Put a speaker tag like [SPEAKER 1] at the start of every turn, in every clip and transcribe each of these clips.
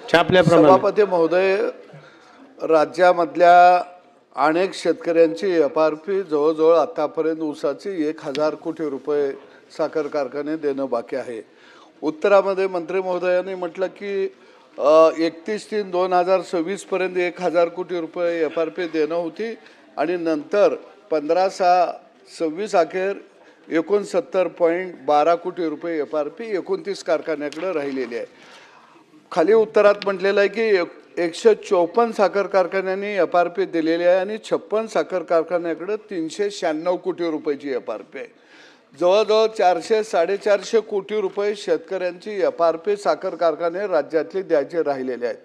[SPEAKER 1] छापल्याप्रमाणे
[SPEAKER 2] सभापती महोदय, राज्यामधल्या अनेक शेतकऱ्यांची एफआरपी जवळजवळ आतापर्यंत ऊसाची 1000 कोटी रुपये साखर कारखाने देणं बाकी आहे. उत्तरामध्ये मंत्री महोदयांनी म्हटलं की 31/3/2026 पर्यंत 1000 कोटी रुपये एफआरपी देणं होती आणि नंतर 15/6/26 अखेर 69.12 कोटी रुपये एफआरपी 29 कारखान्याकडे राहिलेली आहे. खाली उत्तरात म्हटलेलं आहे की 154 साखर कारखान्यांनी एफआरपी दिलेली आहे आणि 56 साखर कारखान्याकडे 396 कोटी रुपयाची एफआरपी आहे. जवळजवळ 400-450 कोटी रुपये शेतकऱ्यांची एफआरपी साखर कारखाने राज्यातले द्यायचे राहिलेले आहेत.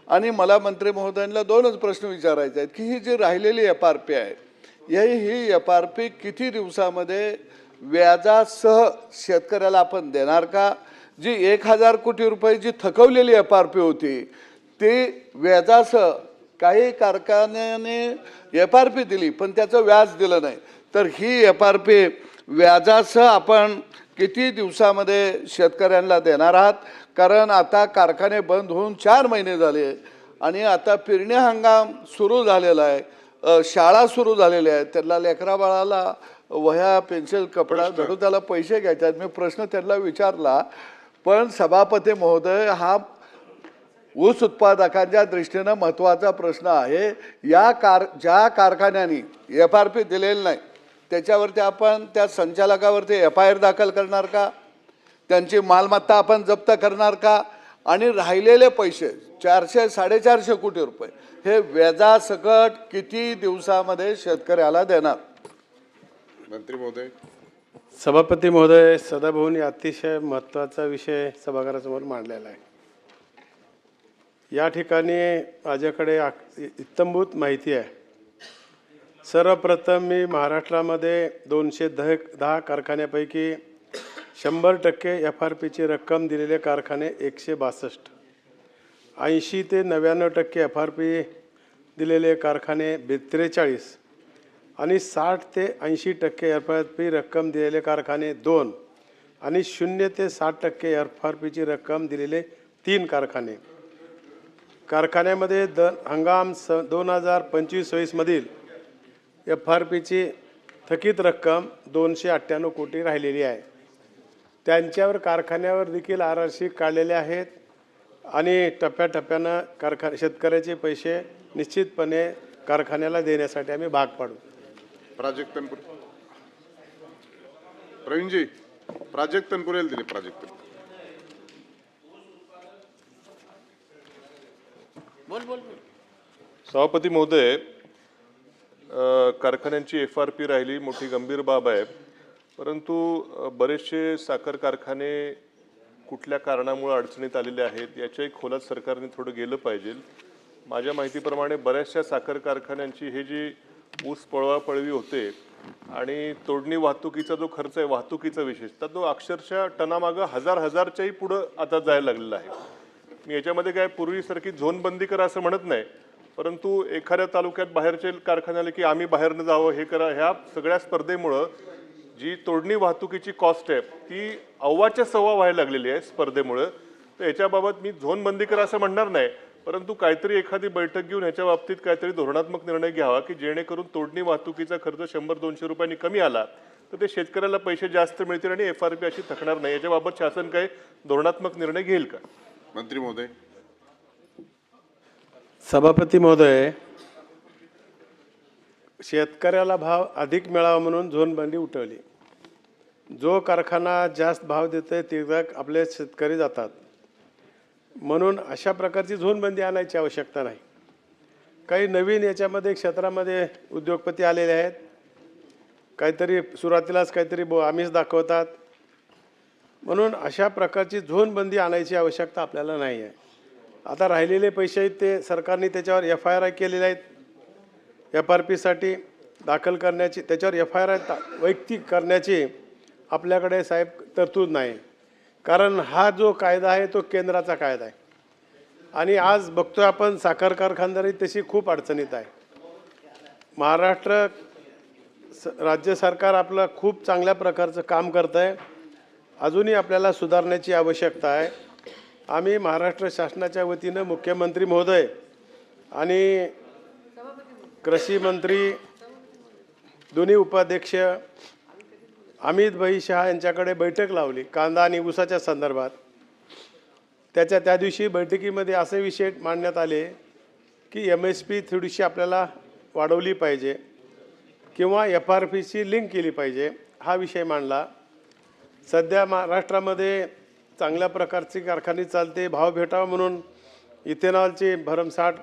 [SPEAKER 2] आणि मला मंत्री महोदयांना दोनच प्रश्न विचारायचे आहेत की ही जी राहिलेली एफआरपी आहे ही एफआरपी किती दिवसामध्ये व्याजासह शेतकऱ्याला आपण देणार का? जी 1000 कोटी रुपये जी थकवलेली एफआरपी होती ती व्याजासह काही कारखान्याने एफआरपी दिली पण त्याचं व्याज दिलं नाही, तर ही एफआरपी व्याजासह आपण किती दिवसामध्ये शेतकऱ्यांना देणार आहात? कारण आता कारखाने बंद होऊन 4 महिने झाले आणि आता पेरणी हंगाम सुरू झालेला आहे, शाळा सुरू झालेल्या आहेत, त्याला लेकरा बाळाला वह्या पेन्सिल कपडा भेटून त्याला पैसे घ्यायचे आहेत. मी प्रश्न त्यांना विचारला पण सभापती महोदय हा ऊस उत्पादकांच्या दृष्टीने महत्त्वाचा प्रश्न आहे. ज्या कारखान्यांनी एफआरपी दिलेली नाही त्याच्यावरती आपण त्या संचालकावरती FIR दाखल करणार का? त्यांची मालमत्ता आपण जप्त करणार का? आणि राहिलेले पैसे 400-450 कोटी रुपये हे व्याजासकट किती दिवसामध्ये शेतकऱ्याला देणार?
[SPEAKER 3] मंत्री महोदय.
[SPEAKER 1] सभापती महोदय, सदाभाऊंनी अतिशय महत्त्वाचा विषय सभागृहासमोर मांडलेला आहे. या ठिकाणी माझ्याकडे इत्थंभूत माहिती आहे. सर्वप्रथम मी महाराष्ट्रामध्ये 210 कारखान्यापैकी 100% एफआरपीची रक्कम दिलेले कारखाने 162, 80 ते 99% एफआरपी दिलेले कारखाने 43 आणि 60 ते 80% एफआरपी रक्कम दिलेले कारखाने 2 आणि 0 ते 60% एफआरपीची रक्कम दिलेले 3 कारखाने. कारखान्यामध्ये हंगाम 2025-26 मधील एफआरपीची थकीत रक्कम 298 कोटी राहिलेली आहे. त्यांच्यावर कारखान्यावर देखील RRC काढलेले आहेत आणि टप्प्याटप्प्यानं शेतकऱ्याचे पैसे निश्चितपणे कारखान्याला देण्यासाठी आम्ही भाग पाडू.
[SPEAKER 3] प्राजक्त तनपुरे. प्रवीणजी, प्राजक्त तनपुरेला दिले. प्राजक्त
[SPEAKER 4] सभापती महोदय, कारखान्यांची एफआरपी राहिली मोठी गंभीर बाब आहे, परंतु बरेचसे साखर कारखाने कुठल्या कारणामुळे अडचणीत आलेले आहेत याच्याही खोलात सरकारने थोडं गेलं पाहिजे. माझ्या माहितीप्रमाणे बऱ्याचशा साखर कारखान्यांची हे जी ऊस पळवापळवी होते आणि तोडणी वाहतुकीचा जो खर्च आहे, वाहतुकीचा विशेषतः तो अक्षरशः टनामागं हजारच्याही पुढं आता जायला लागलेला आहे. मी याच्यामध्ये काय पूर्वीसारखी झोनबंदी करा असं म्हणत नाही, परंतु एखाद्या तालुक्यात बाहेरचे कारखाने आले की आम्ही बाहेरनं जावं हे करा, ह्या सगळ्या स्पर्धेमुळं जी तोडणी वाहतुकीची कॉस्ट आहे ती अव्वाच्या सव्वा व्हायला लागलेली आहे स्पर्धेमुळं. तर याच्याबाबत मी झोनबंदी करा असं म्हणणार नाही, परंतु काहीतरी एखादी बैठक घेऊन ह्याच्या बाबतीत काहीतरी धोरणात्मक निर्णय घ्यावा की जेणेकरून तोडणी वाहतुकीचा खर्च 100-200 रुपयांनी कमी आला तर ते शेतकऱ्याला पैसे जास्त मिळतील आणि एफआरपी अशी थकणार नाही. याच्याबाबत शासन काही धोरणात्मक निर्णय घेईल का?
[SPEAKER 3] मंत्री महोदय.
[SPEAKER 1] सभापती महोदय, शेतकऱ्याला भाव अधिक मिळावा म्हणून झोनबंदी उठवली. जो कारखाना जास्त भाव देतोय तिथे आपले शेतकरी जातात, म्हणून अशा प्रकारची झोनबंदी आणायची आवश्यकता नाही. काही नवीन याच्यामध्ये क्षेत्रामध्ये उद्योगपती आलेले आहेत, काहीतरी सुरुवातीलाच काहीतरी आमिष दाखवतात, म्हणून अशा प्रकारची झोनबंदी आणायची आवश्यकता आपल्याला नाही आहे. आता राहिलेले पैसे आहेत ते सरकारने त्याच्यावर FIR केलेले आहेत. एफआरपीसाठी दाखल करण्याची, त्याच्यावर FIR वैयक्तिक करण्याची आपल्याकडे साहेब तरतूद नाही, कारण हा जो कायदा आहे तो केंद्राचा कायदा आहे आणि आज बघतोय आपण साखर कारखानदारी तशी खूप अडचणीत आहे. महाराष्ट्र राज्य सरकार आपलं खूप चांगल्या प्रकारचं काम करत आहे, अजूनही आपल्याला सुधारण्याची आवश्यकता आहे. आम्ही महाराष्ट्र शासनाच्या वतीनं मुख्यमंत्री महोदय आणि कृषी मंत्री दोन्ही उपाध्यक्ष अमित भाई शहा यांच्याकडे बैठक लावली कांदा आणि ऊसाच्या संदर्भात. त्या दिवशी बैठकीमध्ये असे विषय मांडण्यात आले की MSP थोडीशी आपल्याला वाढवली पाहिजे किंवा FRPची लिंक केली पाहिजे, हा विषय मांडला. सध्या महाराष्ट्रामध्ये चांगल्या प्रकारची कारखाने चालते, भाव भेटावा म्हणून इथेनॉलची भरमसाठ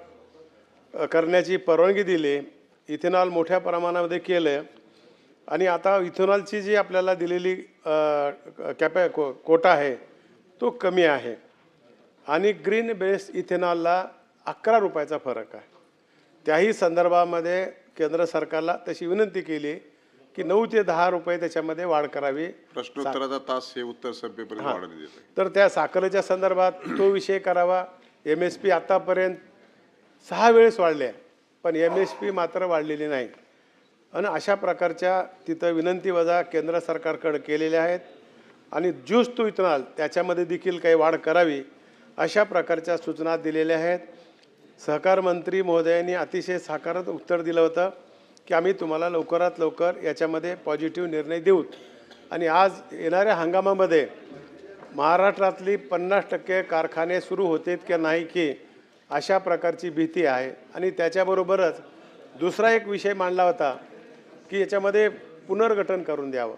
[SPEAKER 1] करण्याची परवानगी दिली. इथेनॉल मोठ्या प्रमाणामध्ये केलं आणि आता इथेनॉलची जी आपल्याला दिलेली कोटा आहे तो कमी आहे आणि ग्रीन बेस इथेनॉलला 11 रुपयाचा फरक आहे. त्याही संदर्भामध्ये केंद्र सरकारला तशी विनंती केली की 9 ते 10 रुपये त्याच्यामध्ये वाढ करावी.
[SPEAKER 3] प्रश्नोत्तराचा तास हे उत्तर सभेपर्यंत वाढवण्यात येते.
[SPEAKER 1] तर त्या साखरेच्या संदर्भात तो विषय करावा. MSP आतापर्यंत 6 वेळेस वाढले पण MSP मात्र वाढलेली नाही आणि अशा प्रकारच्या तिथं विनंती वजा केंद्र सरकारकडे केलेल्या आहेत. आणि ज्यूस टू इथेनॉल त्याच्यामध्ये देखील काही वाढ करावी अशा प्रकारच्या सूचना दिलेल्या आहेत. सहकार मंत्री महोदयांनी अतिशय साकारात्मक उत्तर दिलं होतं की आम्ही तुम्हाला लवकरात लवकर याच्यामध्ये पॉझिटिव्ह निर्णय देऊत. आणि आज येणाऱ्या हंगामामध्ये महाराष्ट्रातली 50% कारखाने सुरू होतील की नाही की अशा प्रकारची भीती आहे. आणि त्याच्याबरोबरच दुसरा एक विषय मांडला होता की याच्यामध्ये पुनर्गठन करून द्यावं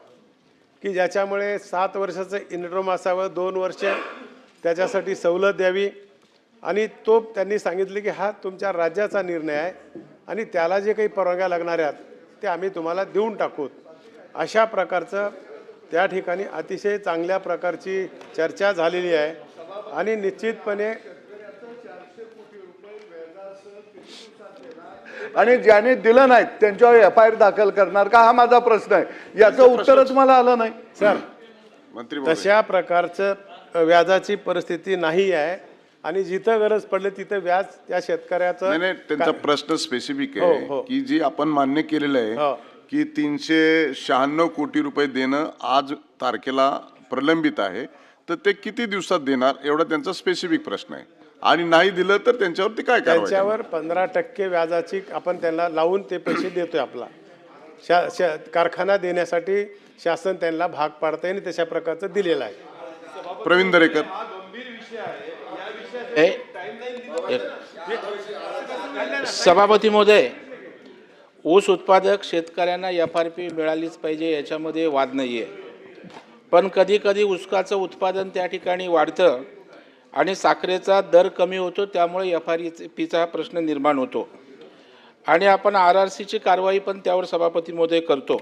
[SPEAKER 1] की ज्याच्यामुळे 7 वर्षाचं इनड्रोम असावं, 2 वर्ष त्याच्यासाठी सवलत द्यावी. आणि तो त्यांनी सांगितले की हा तुमच्या राज्याचा निर्णय आहे आणि त्याला जे काही परवानग्या लागणार आहेत ते आम्ही तुम्हाला देऊन टाकू. अशा प्रकारचं त्या ठिकाणी अतिशय चांगल्या प्रकारची चर्चा झालेली आहे. आणि निश्चितपणे
[SPEAKER 2] आणि ज्याने दिलं नाही त्यांच्यावर FIR दाखल करणार का, हा माझा प्रश्न आहे. याचं उत्तरच मला आलं नाही.
[SPEAKER 1] सर
[SPEAKER 3] मंत्री महोदय,
[SPEAKER 1] तशा प्रकारचं व्याजाची परिस्थिती नाही आहे आणि जिथं गरज पडली तिथं व्याज त्या शेतकऱ्याचं
[SPEAKER 3] नाही त्यांचा प्रश्न स्पेसिफिक
[SPEAKER 1] हो,
[SPEAKER 3] आहे
[SPEAKER 1] हो.
[SPEAKER 3] की जी आपण मान्य केलेलं
[SPEAKER 1] हो.
[SPEAKER 3] आहे की 396 कोटी रुपये देणं आज तारखेला प्रलंबित आहे, तर ते किती दिवसात देणार एवढा त्यांचा स्पेसिफिक प्रश्न आहे. आणि नाही दिलं तर त्यांच्यावरती काय कारवाई करणार?
[SPEAKER 1] त्यांच्यावर 15% व्याजाची आपण त्यांना लावून ते पैसे देतोय. आपला कारखाना देण्यासाठी शासन त्यांना भाग पाडतंय आणि तशा प्रकारचं दिलेलं आहे.
[SPEAKER 3] प्रवीण दरेकर,
[SPEAKER 5] सभापती महोदय, ऊस उत्पादक शेतकऱ्यांना FRP मिळालीच पाहिजे याच्यामध्ये वाद नाही आहे. पण कधी कधी ऊसाचं उत्पादन त्या ठिकाणी वाढतं आणि साखरेचा दर कमी होतो, त्यामुळे FRPचा प्रश्न निर्माण होतो. आणि आपण RRCची कारवाई पण त्यावर सभापती महोदय करतो.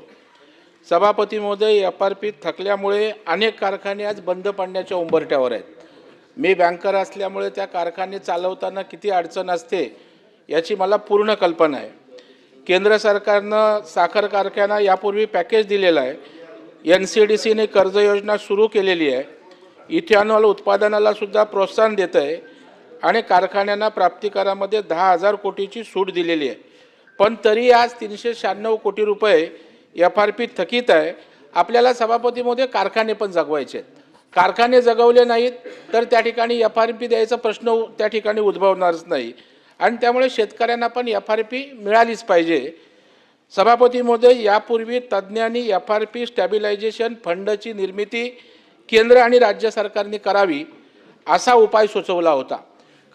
[SPEAKER 5] सभापती महोदय, FRP थकल्यामुळे अनेक कारखाने आज बंद पडण्याच्या उंबरठ्यावर आहेत. मी बँकर असल्यामुळे त्या कारखाने चालवताना किती अडचण असते याची मला पूर्ण कल्पना आहे. केंद्र सरकारनं साखर कारखाना यापूर्वी पॅकेज दिलेलं आहे. NCDCने कर्ज योजना सुरू केलेली आहे. इथेनॉल उत्पादनाला सुद्धा प्रोत्साहन देत आहे आणि कारखान्यांना प्राप्तिकरामध्ये 10,000 कोटीची सूट दिलेली आहे. पण तरी आज 396 कोटी रुपये FRP थकीत आहे. आपल्याला सभापतीमध्ये कारखाने पण जगवायचे आहेत. कारखाने जगवले नाहीत तर त्या ठिकाणी FRP द्यायचा प्रश्न त्या ठिकाणी उद्भवणारच नाही आणि त्यामुळे शेतकऱ्यांना पण FRP मिळालीच पाहिजे. सभापती महोदय, यापूर्वी तज्ज्ञांनी FRP स्टॅबिलायझेशन फंडची निर्मिती केंद्र आणि राज्य सरकारने करावी असा उपाय सुचवला होता.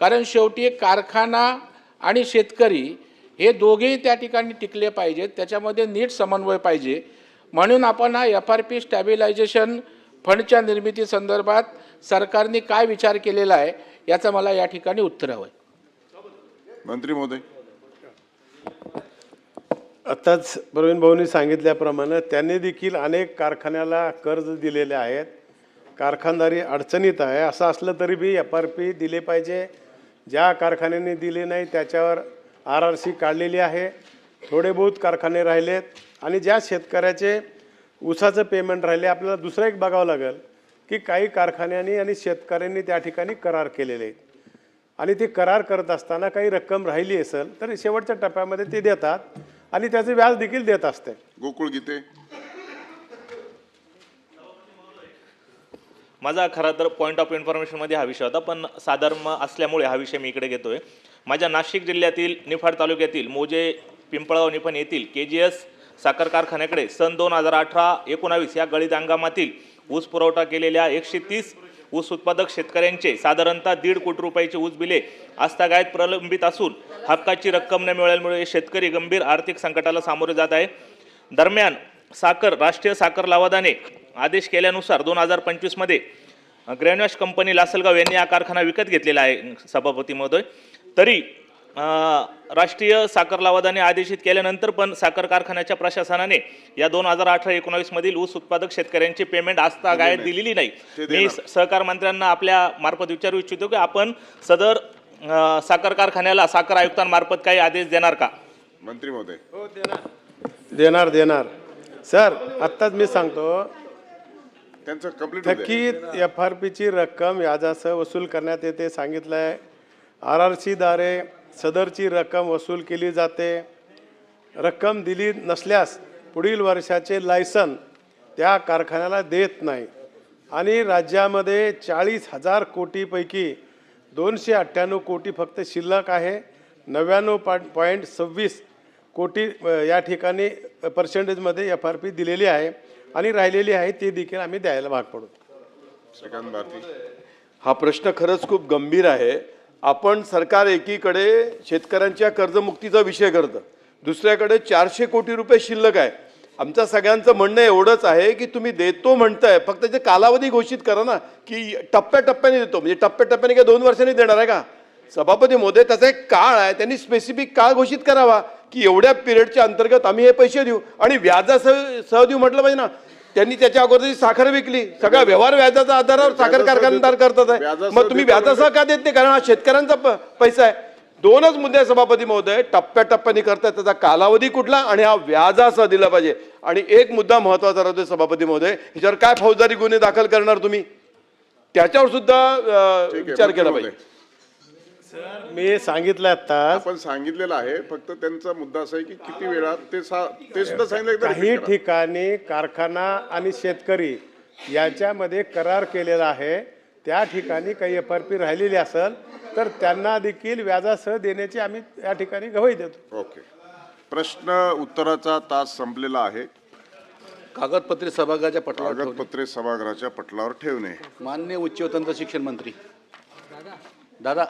[SPEAKER 5] कारण शेवटी कारखाना आणि शेतकरी हे दोघेही त्या ठिकाणी टिकले पाहिजेत, त्याच्यामध्ये नीट समन्वय पाहिजे. म्हणून आपण हा FRP स्टॅबिलायझेशन फंडच्या निर्मिती संदर्भात सरकारने काय विचार केलेला आहे याचं मला या ठिकाणी उत्तर हवं आहे.
[SPEAKER 3] मंत्री महोदय,
[SPEAKER 1] आताच प्रवीण भाऊंनी सांगितल्याप्रमाणे त्यांनी देखील अनेक कारखान्याला कर्ज दिलेले आहेत. कारखानदारी अडचणीत आहे. असं असलं तरी बी FRP दिले पाहिजे. ज्या कारखान्यांनी दिले नाही त्याच्यावर RRC काढलेली आहे. थोडे बहुत कारखाने राहिलेत आणि ज्या शेतकऱ्याचे ऊसाचं पेमेंट राहिले, आपल्याला दुसरं एक बघावं लागेल की काही कारखान्यांनी आणि शेतकऱ्यांनी त्या ठिकाणी करार केलेले आहेत आणि ते करार करत असताना काही रक्कम राहिली असेल तर शेवटच्या टप्प्यामध्ये ते देतात आणि त्याचे व्याज देखील देत असते.
[SPEAKER 3] गोकुळ गीते.
[SPEAKER 6] माझा खरा तर पॉईंट ऑफ इन्फॉर्मेशनमध्ये हा विषय होता, पण साधर्म असल्यामुळे हा विषय मी इकडे घेतोय. माझ्या नाशिक जिल्ह्यातील निफाड तालुक्यातील मोजे पिंपळगाव निफाड येथील KGS साखर कारखान्याकडे सन 2018-19 या गळीत हंगामातील ऊस पुरवठा केलेल्या 130 ऊस उत्पादक शेतकऱ्यांचे साधारणतः 1.5 कोटी रुपयाचे ऊस बिले आस्थागायत प्रलंबित असून हक्काची रक्कम न मिळाल्यामुळे शेतकरी गंभीर आर्थिक संकटाला सामोरे जात आहे. दरम्यान राष्ट्रीय साखर लवादाने आदेश केल्यानुसार 2025 मध्ये ग्रॅन्युअस कंपनी लासलगाव यांनी हा कारखाना विकत घेतलेला आहे सभापती महोदय. तरी राष्ट्रीय साखर लवादाने आदेशित केल्यानंतर पण साखर कारखान्याच्या प्रशासनाने या 2018-19 मधील ऊस उत्पादक शेतकऱ्यांची पेमेंट आस्थागायत दिलेली नाही. मी सहकार मंत्र्यांना आपल्या मार्फत विचारू इच्छितो की आपण सदर साखर कारखान्याला साखर आयुक्तांमार्फत काही आदेश देणार का?
[SPEAKER 3] मंत्री महोदय.
[SPEAKER 1] देणार सर. आत्ताच मी सांगतो,
[SPEAKER 3] त्यांचं कंप्लीट
[SPEAKER 1] थकीत FRPची रक्कम व्याजासह वसूल करण्यात येते सांगितलं आहे. RRC द्वारे सदरची रक्कम वसूल केली जाते. रक्कम दिली नसल्यास पुढील वर्षाचे लायसन त्या कारखान्याला देत नाही. आणि राज्यामध्ये 40,000 कोटीपैकी 298 कोटी फक्त शिल्लक आहे. 99.26 कोटी या ठिकाणी पर्सेंटेजमध्ये FRP दिलेली आहे आणि राहिलेली आहे ती देखील आम्ही द्यायला भाग पडू.
[SPEAKER 3] श्रीकांत भारती.
[SPEAKER 7] हा प्रश्न खरंच खूप गंभीर आहे. आपण सरकार एकीकडे शेतकऱ्यांच्या कर्जमुक्तीचा विषय करतं, दुसऱ्याकडे 400 कोटी रुपये शिल्लक आहे. आमच्या सगळ्यांचं म्हणणं एवढंच आहे की तुम्ही देतो म्हणताय, फक्त त्याचे कालावधी घोषित करा ना, की टप्प्याटप्प्याने देतो. म्हणजे टप्प्याटप्प्याने काय 2 वर्षांनी देणार आहे का? सभापती महोदय, त्याचा एक काळ आहे, त्यांनी स्पेसिफिक काळ घोषित करावा की एवढ्या पिरियडच्या अंतर्गत आम्ही हे पैसे देऊ आणि व्याजासह देऊ म्हटलं पाहिजे ना. त्यांनी त्याच्या अगोदर साखर विकली, सगळा व्यवहार व्याजाच्या आधारावर साखर कारखानदार करतात आहे. मग तुम्ही व्याजासह का देत नाही? कारण हा शेतकऱ्यांचा पैसा आहे. 2च मुद्दे सभापती महोदय, टप्प्याटप्प्याने करतात, त्याचा कालावधी कुठला आणि हा व्याजासह दिला पाहिजे. आणि एक मुद्दा महत्वाचा राहतोय सभापती महोदय, ह्याच्यावर काय फौजदारी गुन्हे दाखल करणार तुम्ही, त्याच्यावर सुद्धा विचार केला पाहिजे.
[SPEAKER 1] मी सांगितलं आता,
[SPEAKER 3] आपण सांगितलेलं आहे, फक्त त्यांचा मुद्दा असा आहे की किती वेळात ते सुद्धा सांगितलं.
[SPEAKER 1] काही ठिकाणी कारखाना आणि शेतकरी याच्यामध्ये करार केलेला आहे. त्या ठिकाणी काही FRP राहिलेली असेल तर त्यांना देखील व्याजासह देण्याची आम्ही या ठिकाणी गवाही देतो.
[SPEAKER 3] ओके. प्रश्न उत्तराचा तास संपलेला आहे.
[SPEAKER 7] कागदपत्रे सभागृहाच्या पटलावर ठेवणे.
[SPEAKER 3] कागदपत्रे सभागृहाच्या पटलावर ठेवणे.
[SPEAKER 7] माननीय उच्च व तंत्र शिक्षण मंत्री दादा